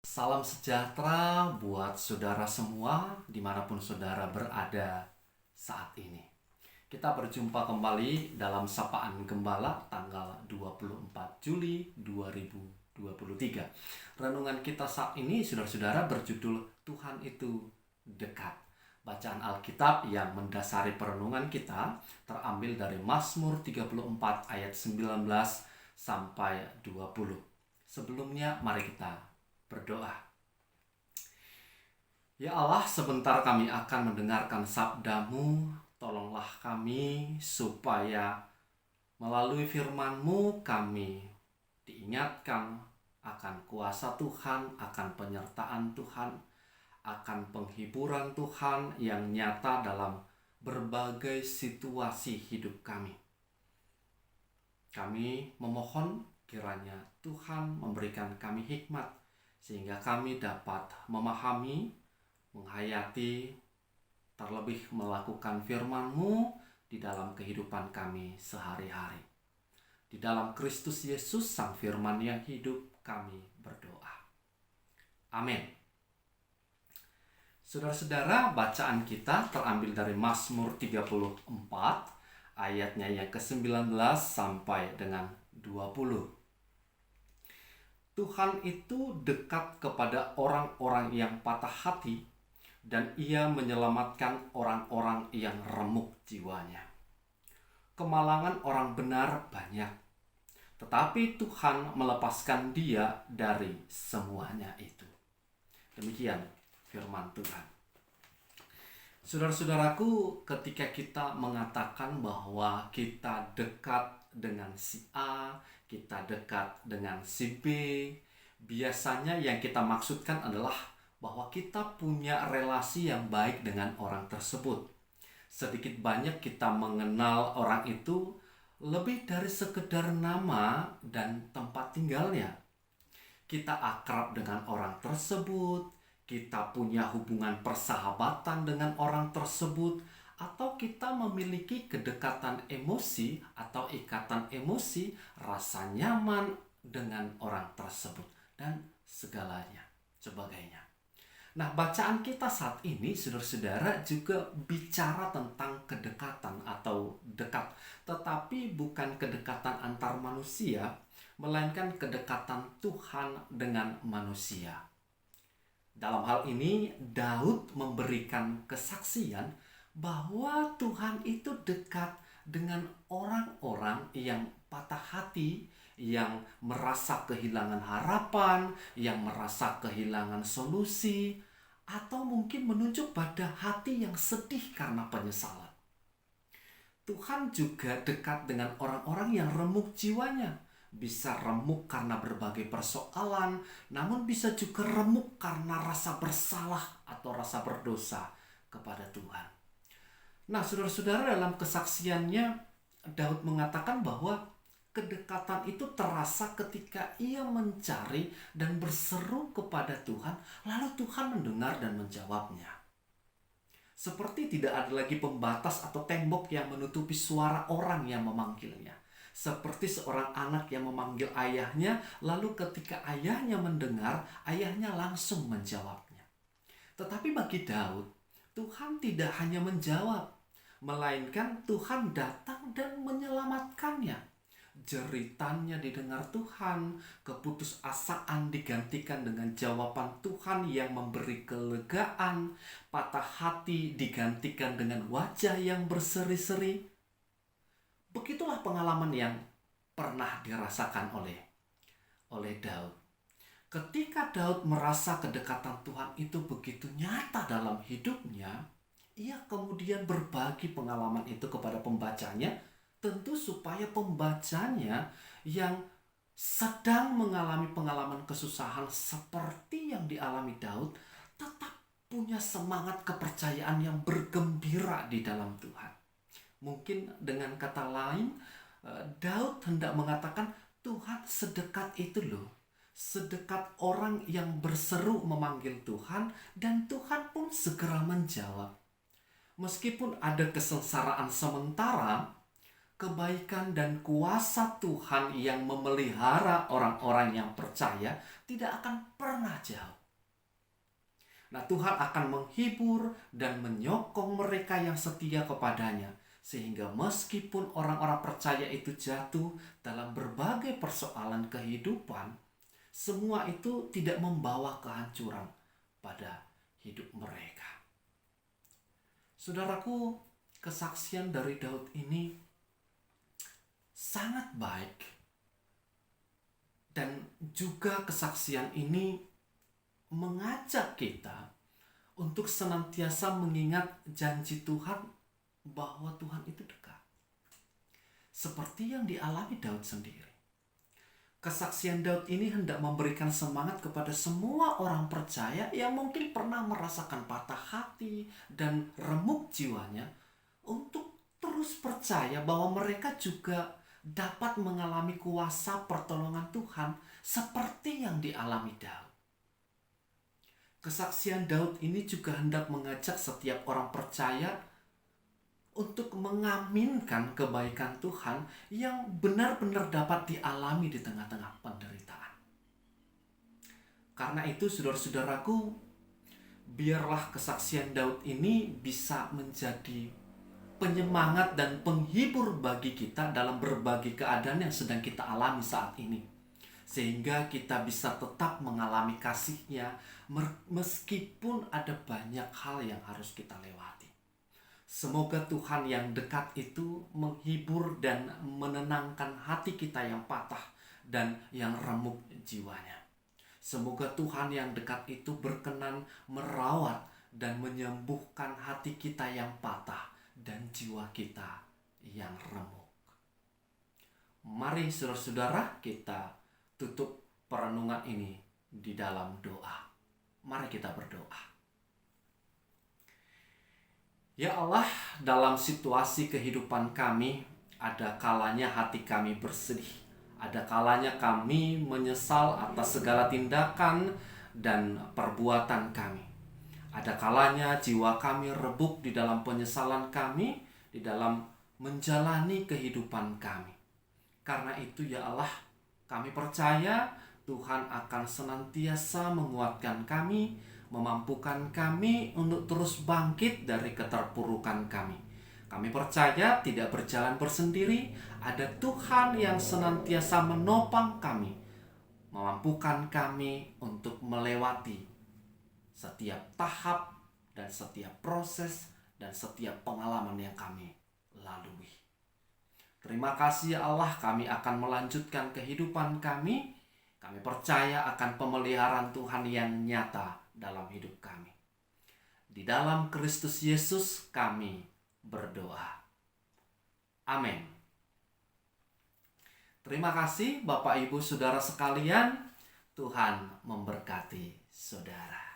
Salam sejahtera buat saudara semua dimanapun saudara berada saat ini. Kita berjumpa kembali dalam Sapaan Gembala tanggal 24 Juli 2023. Renungan kita saat ini saudara-saudara berjudul Tuhan itu dekat. Bacaan Alkitab yang mendasari perenungan kita terambil dari Mazmur 34 ayat 19 sampai 20. Sebelumnya mari kita berdoa. Ya Allah, sebentar kami akan mendengarkan sabda-Mu. Tolonglah kami supaya melalui firman-Mu kami diingatkan akan kuasa Tuhan, akan penyertaan Tuhan, akan penghiburan Tuhan yang nyata dalam berbagai situasi hidup kami. Kami memohon kiranya Tuhan memberikan kami hikmat sehingga kami dapat memahami, menghayati, terlebih melakukan firman-Mu di dalam kehidupan kami sehari-hari. Di dalam Kristus Yesus, Sang Firman yang hidup, kami berdoa. Amin. Saudara-saudara, bacaan kita terambil dari Mazmur 34, ayatnya yang ke-19 sampai dengan 20. Tuhan itu dekat kepada orang-orang yang patah hati dan Ia menyelamatkan orang-orang yang remuk jiwanya. Kemalangan orang benar banyak, tetapi Tuhan melepaskan dia dari semuanya itu. Demikian firman Tuhan. Saudara-saudaraku, ketika kita mengatakan bahwa kita dekat dengan si A, kita dekat dengan si B, biasanya yang kita maksudkan adalah bahwa kita punya relasi yang baik dengan orang tersebut. Sedikit banyak kita mengenal orang itu lebih dari sekedar nama dan tempat tinggalnya. Kita akrab dengan orang tersebut, kita punya hubungan persahabatan dengan orang tersebut, atau kita memiliki kedekatan emosi atau ikatan emosi, rasa nyaman dengan orang tersebut, dan segalanya sebagainya. Nah, bacaan kita saat ini, saudara-saudara, juga bicara tentang kedekatan atau dekat, tetapi bukan kedekatan antar manusia, melainkan kedekatan Tuhan dengan manusia. Dalam hal ini, Daud memberikan kesaksian bahwa Tuhan itu dekat dengan orang-orang yang patah hati, yang merasa kehilangan harapan, yang merasa kehilangan solusi, atau mungkin menunjuk pada hati yang sedih karena penyesalan. Tuhan juga dekat dengan orang-orang yang remuk jiwanya. Bisa remuk karena berbagai persoalan, namun bisa juga remuk karena rasa bersalah atau rasa berdosa kepada Tuhan. Nah, saudara-saudara, dalam kesaksiannya Daud mengatakan bahwa kedekatan itu terasa ketika ia mencari dan berseru kepada Tuhan, lalu Tuhan mendengar dan menjawabnya. Seperti tidak ada lagi pembatas atau tembok yang menutupi suara orang yang memanggilnya. Seperti seorang anak yang memanggil ayahnya, lalu ketika ayahnya mendengar, ayahnya langsung menjawabnya. Tetapi bagi Daud, Tuhan tidak hanya menjawab, melainkan Tuhan datang dan menyelamatkannya. Jeritannya didengar Tuhan, keputusasaan digantikan dengan jawaban Tuhan yang memberi kelegaan, patah hati digantikan dengan wajah yang berseri-seri. Begitulah pengalaman yang pernah dirasakan oleh Daud. Ketika Daud merasa kedekatan Tuhan itu begitu nyata dalam hidupnya, ia kemudian berbagi pengalaman itu kepada pembacanya, tentu supaya pembacanya yang sedang mengalami pengalaman kesusahan seperti yang dialami Daud tetap punya semangat kepercayaan yang bergembira di dalam Tuhan. Mungkin dengan kata lain, Daud hendak mengatakan Tuhan sedekat itu loh. Sedekat orang yang berseru memanggil Tuhan, dan Tuhan pun segera menjawab. Meskipun ada kesengsaraan sementara, kebaikan dan kuasa Tuhan yang memelihara orang-orang yang percaya tidak akan pernah jauh. Nah, Tuhan akan menghibur dan menyokong mereka yang setia kepadanya, sehingga meskipun orang-orang percaya itu jatuh dalam berbagai persoalan kehidupan, semua itu tidak membawa kehancuran pada hidup mereka. Saudaraku, kesaksian dari Daud ini sangat baik, dan juga kesaksian ini mengajak kita untuk senantiasa mengingat janji Tuhan bahwa Tuhan itu dekat. Seperti yang dialami Daud sendiri. Kesaksian Daud ini hendak memberikan semangat kepada semua orang percaya yang mungkin pernah merasakan patah hati dan remuk jiwanya untuk terus percaya bahwa mereka juga dapat mengalami kuasa pertolongan Tuhan seperti yang dialami Daud. Kesaksian Daud ini juga hendak mengajak setiap orang percaya untuk mengaminkan kebaikan Tuhan yang benar-benar dapat dialami di tengah-tengah penderitaan. Karena itu, saudara-saudaraku, biarlah kesaksian Daud ini bisa menjadi penyemangat dan penghibur bagi kita dalam berbagai keadaan yang sedang kita alami saat ini. Sehingga kita bisa tetap mengalami kasih-Nya meskipun ada banyak hal yang harus kita lewati. Semoga Tuhan yang dekat itu menghibur dan menenangkan hati kita yang patah dan yang remuk jiwanya. Semoga Tuhan yang dekat itu berkenan merawat dan menyembuhkan hati kita yang patah dan jiwa kita yang remuk. Mari saudara-saudara, kita tutup perenungan ini di dalam doa. Mari kita berdoa. Ya Allah, dalam situasi kehidupan kami, ada kalanya hati kami bersedih. Ada kalanya kami menyesal atas segala tindakan dan perbuatan kami. Ada kalanya jiwa kami rebuk di dalam penyesalan kami, di dalam menjalani kehidupan kami. Karena itu ya Allah, kami percaya Tuhan akan senantiasa menguatkan kami, memampukan kami untuk terus bangkit dari keterpurukan kami. Kami percaya tidak berjalan bersendiri, ada Tuhan yang senantiasa menopang kami, memampukan kami untuk melewati setiap tahap dan setiap proses dan setiap pengalaman yang kami lalui. Terima kasih ya Allah, kami akan melanjutkan kehidupan kami. Kami percaya akan pemeliharaan Tuhan yang nyata dalam hidup kami. Di dalam Kristus Yesus kami berdoa. Amin. Terima kasih Bapak Ibu Saudara sekalian. Tuhan memberkati saudara.